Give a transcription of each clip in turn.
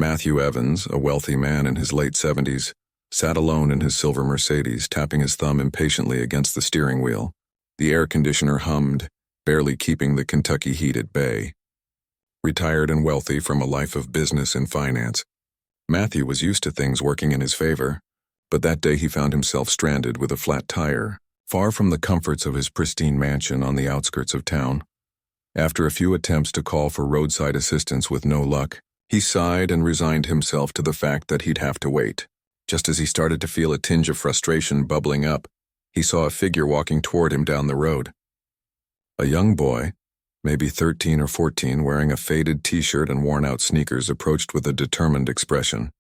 Matthew Evans, a wealthy man in his late 70s, sat alone in his silver Mercedes, tapping his thumb impatiently against the steering wheel. The air conditioner hummed, barely keeping the Kentucky heat at bay. Retired and wealthy from a life of business and finance, Matthew was used to things working in his favor, but that day he found himself stranded with a flat tire, far from the comforts of his pristine mansion on the outskirts of town. After a few attempts to call for roadside assistance with no luck, he sighed and resigned himself to the fact that he'd have to wait. Just as he started to feel a tinge of frustration bubbling up, he saw a figure walking toward him down the road. A young boy, maybe 13 or 14, wearing a faded t-shirt and worn-out sneakers, approached with a determined expression.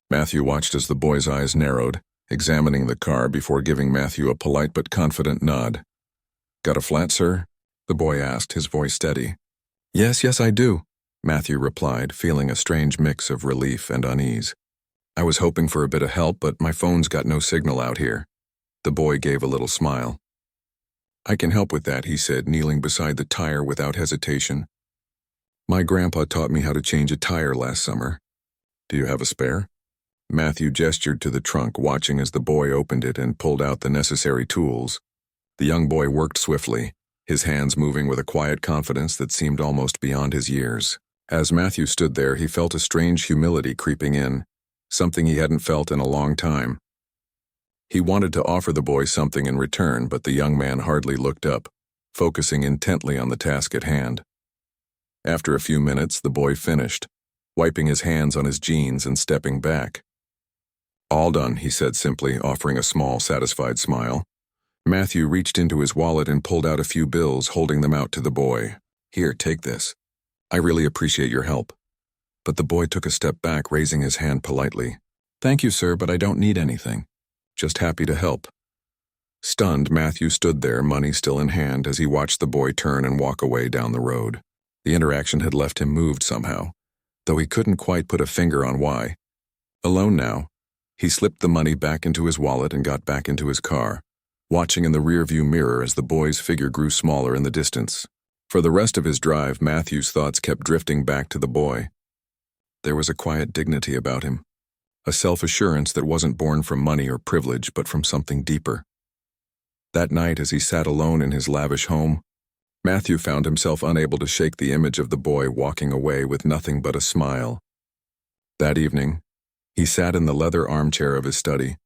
Matthew watched as the boy's eyes narrowed, examining the car before giving Matthew a polite but confident nod. "Got a flat, sir?" the boy asked, his voice steady. Yes, I do," Matthew replied, feeling a strange mix of relief and unease. "I was hoping for a bit of help, but my phone's got no signal out here." The boy gave a little smile. "I can help with that," he said, kneeling beside the tire without hesitation. "My grandpa taught me how to change a tire last summer. Do you have a spare?" Matthew gestured to the trunk, watching as the boy opened it and pulled out the necessary tools. The young boy worked swiftly, his hands moving with a quiet confidence that seemed almost beyond his years. As Matthew stood there, he felt a strange humility creeping in, something he hadn't felt in a long time. He wanted to offer the boy something in return, but the young man hardly looked up, focusing intently on the task at hand. After a few minutes, the boy finished, wiping his hands on his jeans and stepping back. "All done," he said simply, offering a small, satisfied smile. Matthew reached into his wallet and pulled out a few bills, holding them out to the boy. "Here, take this. I really appreciate your help." But the boy took a step back, raising his hand politely. "Thank you, sir, but I don't need anything. Just happy to help." Stunned, Matthew stood there, money still in hand, as he watched the boy turn and walk away down the road. The interaction had left him moved somehow, though he couldn't quite put a finger on why. Alone now, he slipped the money back into his wallet and got back into his car, watching in the rearview mirror as the boy's figure grew smaller in the distance. For the rest of his drive, Matthew's thoughts kept drifting back to the boy. There was a quiet dignity about him, a self-assurance that wasn't born from money or privilege, but from something deeper. That night, as he sat alone in his lavish home, Matthew found himself unable to shake the image of the boy walking away with nothing but a smile. That evening, he sat in the leather armchair of his study,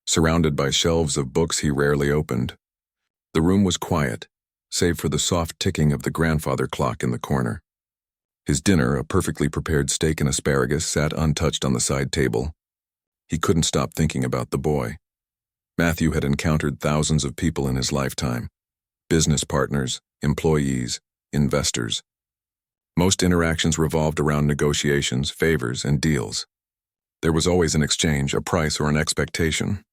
surrounded by shelves of books he rarely opened. The room was quiet, save for the soft ticking of the grandfather clock in the corner. His dinner, a perfectly prepared steak and asparagus, sat untouched on the side table. He couldn't stop thinking about the boy. Matthew had encountered thousands of people in his lifetime: business partners, employees, investors. Most interactions revolved around negotiations, favors, and deals. There was always an exchange, a price, or an expectation.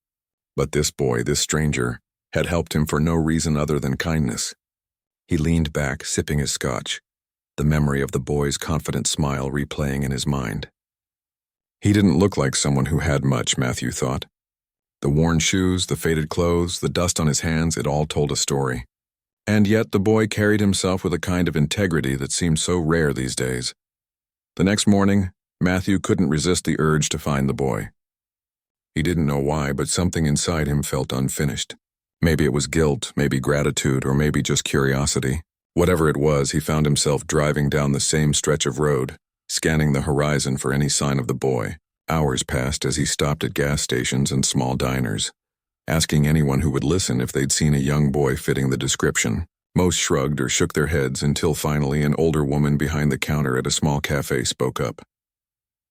But this boy, this stranger, had helped him for no reason other than kindness. He leaned back, sipping his scotch, the memory of the boy's confident smile replaying in his mind. He didn't look like someone who had much, Matthew thought. The worn shoes, the faded clothes, the dust on his hands, it all told a story. And yet the boy carried himself with a kind of integrity that seemed so rare these days. The next morning, Matthew couldn't resist the urge to find the boy. He didn't know why, but something inside him felt unfinished. Maybe it was guilt, maybe gratitude, or maybe just curiosity. Whatever it was, he found himself driving down the same stretch of road, scanning the horizon for any sign of the boy. Hours passed as he stopped at gas stations and small diners, asking anyone who would listen if they'd seen a young boy fitting the description. Most shrugged or shook their heads until finally an older woman behind the counter at a small cafe spoke up.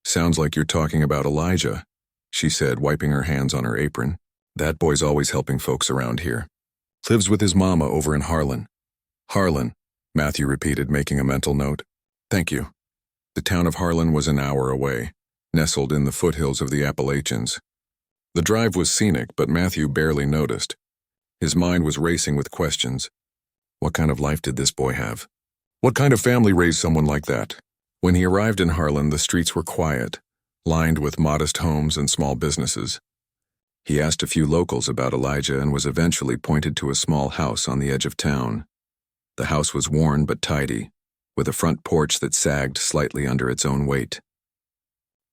"Sounds like you're talking about Elijah," she said, wiping her hands on her apron. "That boy's always helping folks around here. Lives with his mama over in Harlan." "Harlan," Matthew repeated, making a mental note. "Thank you." The town of Harlan was an hour away, nestled in the foothills of the Appalachians. The drive was scenic, but Matthew barely noticed. His mind was racing with questions. What kind of life did this boy have? What kind of family raised someone like that? When he arrived in Harlan, the streets were quiet, lined with modest homes and small businesses. He asked a few locals about Elijah and was eventually pointed to a small house on the edge of town. The house was worn but tidy, with a front porch that sagged slightly under its own weight.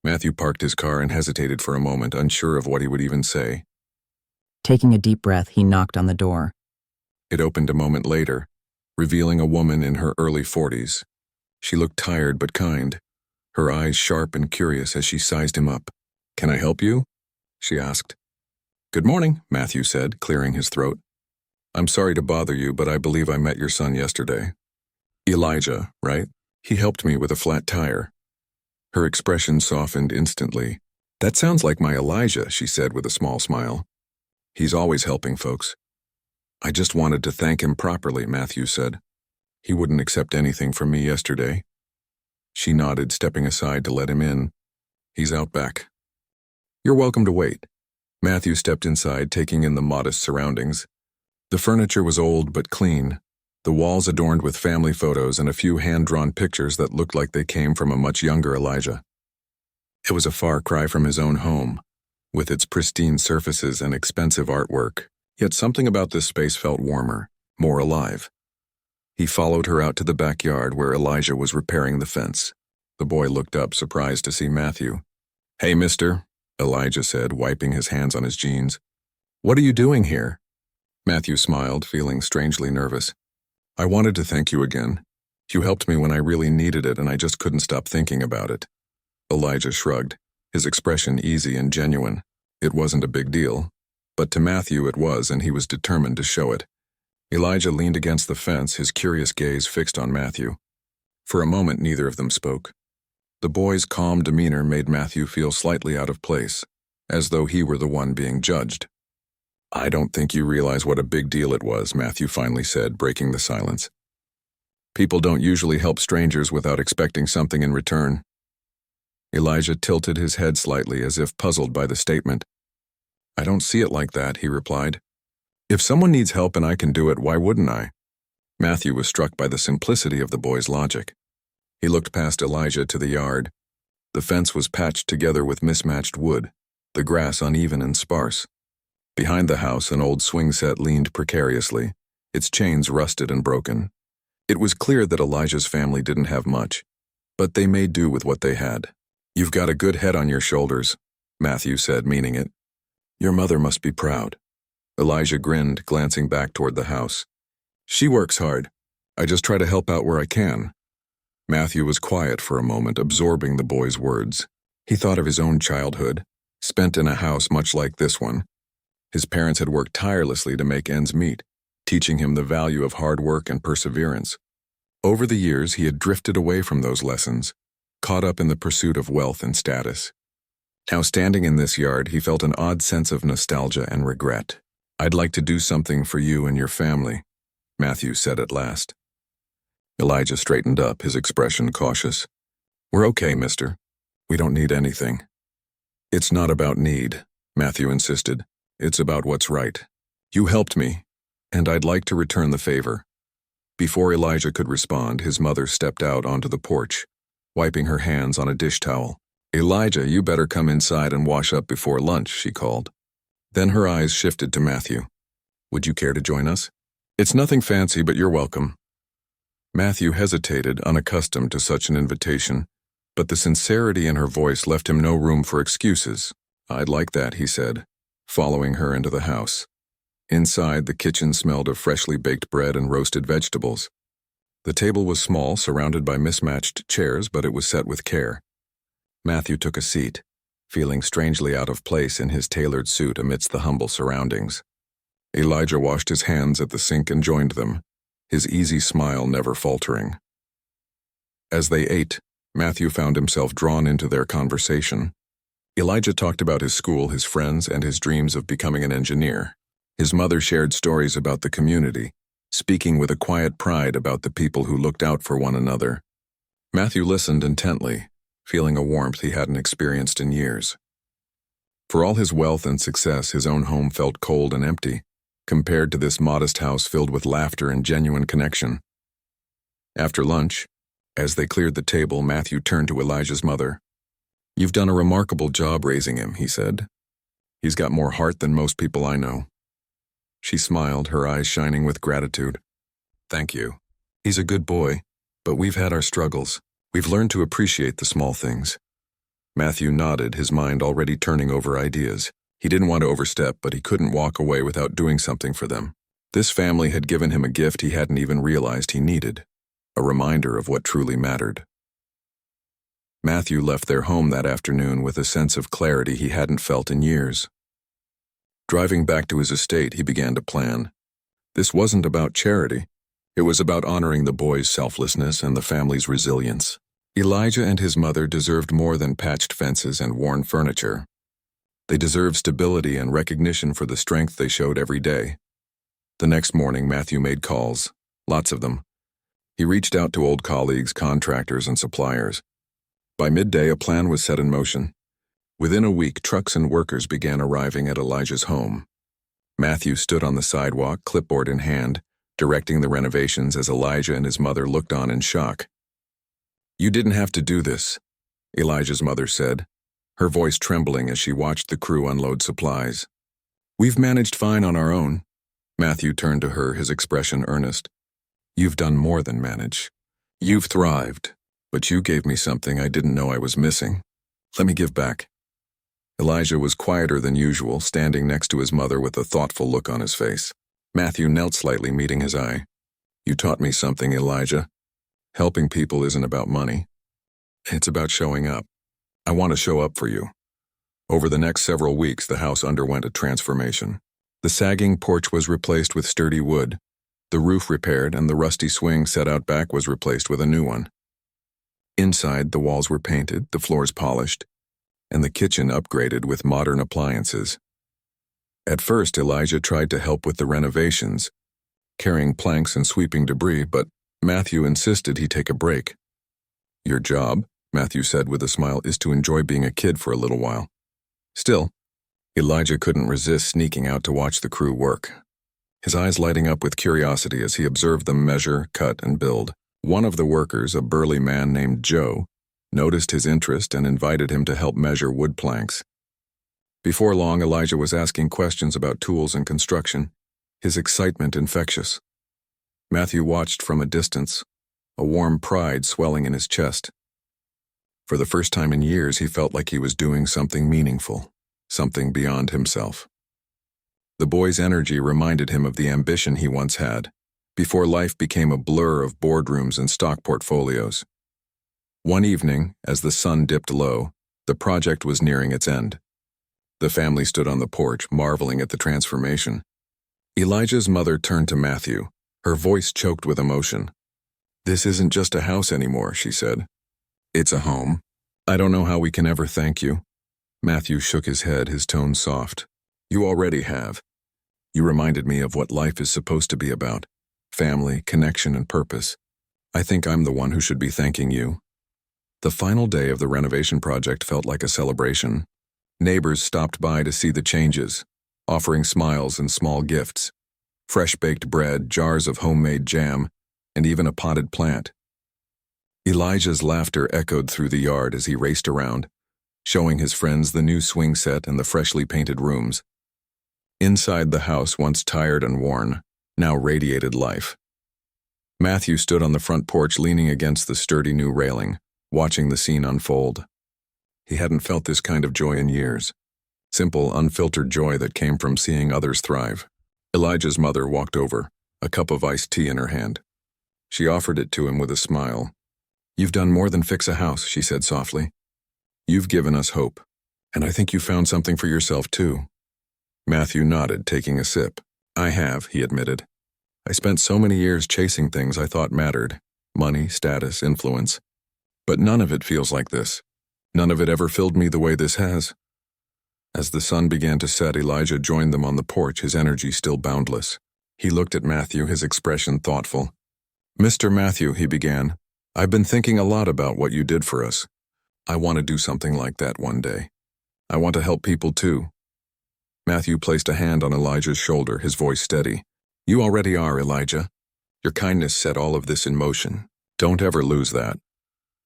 Matthew parked his car and hesitated for a moment, unsure of what he would even say. Taking a deep breath, he knocked on the door. It opened a moment later, revealing a woman in her early 40s. She looked tired but kind, her eyes sharp and curious as she sized him up. "Can I help you?" she asked. "Good morning," Matthew said, clearing his throat. "I'm sorry to bother you, but I believe I met your son yesterday. Elijah, right? He helped me with a flat tire." Her expression softened instantly. "That sounds like my Elijah," she said with a small smile. "He's always helping folks." "I just wanted to thank him properly," Matthew said. "He wouldn't accept anything from me yesterday." She nodded, stepping aside to let him in. "He's out back." "You're welcome to wait." Matthew stepped inside, taking in the modest surroundings. The furniture was old but clean, the walls adorned with family photos and a few hand-drawn pictures that looked like they came from a much younger Elijah. It was a far cry from his own home, with its pristine surfaces and expensive artwork, yet something about this space felt warmer, more alive. He followed her out to the backyard where Elijah was repairing the fence. The boy looked up, surprised to see Matthew. "Hey, mister," Elijah said, wiping his hands on his jeans. "What are you doing here?" Matthew smiled, feeling strangely nervous. "I wanted to thank you again. You helped me when I really needed it, and I just couldn't stop thinking about it." Elijah shrugged, his expression easy and genuine. It wasn't a big deal, but to Matthew it was, and he was determined to show it. Elijah leaned against the fence, his curious gaze fixed on Matthew. For a moment neither of them spoke. The boy's calm demeanor made Matthew feel slightly out of place, as though he were the one being judged. "I don't think you realize what a big deal it was," Matthew finally said, breaking the silence. "People don't usually help strangers without expecting something in return." Elijah tilted his head slightly as if puzzled by the statement. "I don't see it like that," he replied. "If someone needs help and I can do it, why wouldn't I?" Matthew was struck by the simplicity of the boy's logic. He looked past Elijah to the yard. The fence was patched together with mismatched wood, the grass uneven and sparse. Behind the house, an old swing set leaned precariously, its chains rusted and broken. It was clear that Elijah's family didn't have much, but they made do with what they had. "You've got a good head on your shoulders," Matthew said, meaning it. "Your mother must be proud." Elijah grinned, glancing back toward the house. "She works hard. I just try to help out where I can." Matthew was quiet for a moment, absorbing the boy's words. He thought of his own childhood, spent in a house much like this one. His parents had worked tirelessly to make ends meet, teaching him the value of hard work and perseverance. Over the years, he had drifted away from those lessons, caught up in the pursuit of wealth and status. Now, standing in this yard, he felt an odd sense of nostalgia and regret. "I'd like to do something for you and your family," Matthew said at last. Elijah straightened up, his expression cautious. "We're okay, mister. We don't need anything." "It's not about need," Matthew insisted. "It's about what's right. You helped me, and I'd like to return the favor." Before Elijah could respond, his mother stepped out onto the porch, wiping her hands on a dish towel. "Elijah, you better come inside and wash up before lunch," she called. Then her eyes shifted to Matthew. "Would you care to join us? It's nothing fancy, but you're welcome." Matthew hesitated, unaccustomed to such an invitation, but the sincerity in her voice left him no room for excuses. "I'd like that," he said, following her into the house. Inside, the kitchen smelled of freshly baked bread and roasted vegetables. The table was small, surrounded by mismatched chairs, but it was set with care. Matthew took a seat, feeling strangely out of place in his tailored suit amidst the humble surroundings. Elijah washed his hands at the sink and joined them, his easy smile never faltering. As they ate, Matthew found himself drawn into their conversation. Elijah talked about his school, his friends, and his dreams of becoming an engineer. His mother shared stories about the community, speaking with a quiet pride about the people who looked out for one another. Matthew listened intently, feeling a warmth he hadn't experienced in years. For all his wealth and success, his own home felt cold and empty, compared to this modest house filled with laughter and genuine connection. After lunch, as they cleared the table, Matthew turned to Elijah's mother. "You've done a remarkable job raising him," he said. "He's got more heart than most people I know." She smiled, her eyes shining with gratitude. "Thank you. He's a good boy, but we've had our struggles. We've learned to appreciate the small things." Matthew nodded, his mind already turning over ideas. He didn't want to overstep, but he couldn't walk away without doing something for them. This family had given him a gift he hadn't even realized he needed, a reminder of what truly mattered. Matthew left their home that afternoon with a sense of clarity he hadn't felt in years. Driving back to his estate, he began to plan. This wasn't about charity. It was about honoring the boy's selflessness and the family's resilience. Elijah and his mother deserved more than patched fences and worn furniture. They deserved stability and recognition for the strength they showed every day. The next morning, Matthew made calls, lots of them. He reached out to old colleagues, contractors, and suppliers. By midday, a plan was set in motion. Within a week, trucks and workers began arriving at Elijah's home. Matthew stood on the sidewalk, clipboard in hand, directing the renovations as Elijah and his mother looked on in shock. "You didn't have to do this," Elijah's mother said, her voice trembling as she watched the crew unload supplies. "We've managed fine on our own." Matthew turned to her, his expression earnest. "You've done more than manage. You've thrived, but you gave me something I didn't know I was missing. Let me give back." Elijah was quieter than usual, standing next to his mother with a thoughtful look on his face. Matthew knelt slightly, meeting his eye. "You taught me something, Elijah. Helping people isn't about money. It's about showing up. I want to show up for you." Over the next several weeks, the house underwent a transformation. The sagging porch was replaced with sturdy wood. The roof repaired, and the rusty swing set out back was replaced with a new one. Inside, the walls were painted, the floors polished, and the kitchen upgraded with modern appliances. At first, Elijah tried to help with the renovations, carrying planks and sweeping debris, but Matthew insisted he take a break. "Your job," Matthew said with a smile, "is to enjoy being a kid for a little while." Still, Elijah couldn't resist sneaking out to watch the crew work, his eyes lighting up with curiosity as he observed them measure, cut, and build. One of the workers, a burly man named Joe, noticed his interest and invited him to help measure wood planks. Before long, Elijah was asking questions about tools and construction, his excitement infectious. Matthew watched from a distance, a warm pride swelling in his chest. For the first time in years, he felt like he was doing something meaningful, something beyond himself. The boy's energy reminded him of the ambition he once had, before life became a blur of boardrooms and stock portfolios. One evening, as the sun dipped low, the project was nearing its end. The family stood on the porch, marveling at the transformation. Elijah's mother turned to Matthew, her voice choked with emotion. "This isn't just a house anymore," she said. "It's a home. I don't know how we can ever thank you." Matthew shook his head, his tone soft. "You already have. You reminded me of what life is supposed to be about. Family, connection, and purpose. I think I'm the one who should be thanking you." The final day of the renovation project felt like a celebration. Neighbors stopped by to see the changes, offering smiles and small gifts. Fresh-baked bread, jars of homemade jam, and even a potted plant. Elijah's laughter echoed through the yard as he raced around, showing his friends the new swing set and the freshly painted rooms. Inside the house, once tired and worn, now radiated life. Matthew stood on the front porch leaning against the sturdy new railing, watching the scene unfold. He hadn't felt this kind of joy in years. Simple, unfiltered joy that came from seeing others thrive. Elijah's mother walked over, a cup of iced tea in her hand. She offered it to him with a smile. "You've done more than fix a house," she said softly. "You've given us hope, and I think you found something for yourself too." Matthew nodded, taking a sip. "I have," he admitted. "I spent so many years chasing things I thought mattered, money, status, influence. But none of it feels like this. None of it ever filled me the way this has." As the sun began to set, Elijah joined them on the porch, his energy still boundless. He looked at Matthew, his expression thoughtful. "Mr. Matthew," he began, "I've been thinking a lot about what you did for us. I want to do something like that one day. I want to help people too." Matthew placed a hand on Elijah's shoulder, his voice steady. "You already are, Elijah. Your kindness set all of this in motion. Don't ever lose that."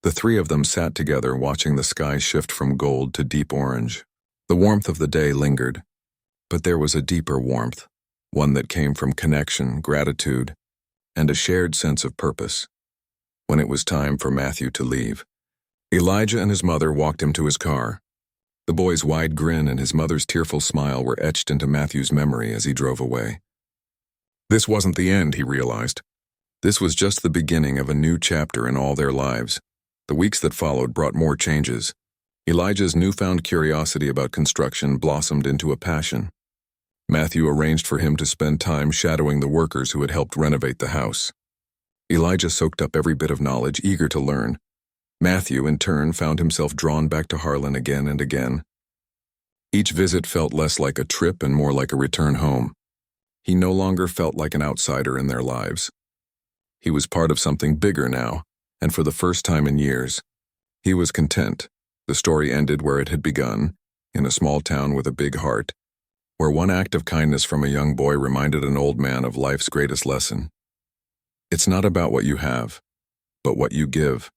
The three of them sat together, watching the sky shift from gold to deep orange. The warmth of the day lingered, but there was a deeper warmth, one that came from connection, gratitude, and a shared sense of purpose. When it was time for Matthew to leave, Elijah and his mother walked him to his car. The boy's wide grin and his mother's tearful smile were etched into Matthew's memory as he drove away. This wasn't the end, he realized. This was just the beginning of a new chapter in all their lives. The weeks that followed brought more changes. Elijah's newfound curiosity about construction blossomed into a passion. Matthew arranged for him to spend time shadowing the workers who had helped renovate the house. Elijah soaked up every bit of knowledge, eager to learn. Matthew, in turn, found himself drawn back to Harlan again and again. Each visit felt less like a trip and more like a return home. He no longer felt like an outsider in their lives. He was part of something bigger now, and for the first time in years, he was content. The story ended where it had begun, in a small town with a big heart, where one act of kindness from a young boy reminded an old man of life's greatest lesson. It's not about what you have, but what you give.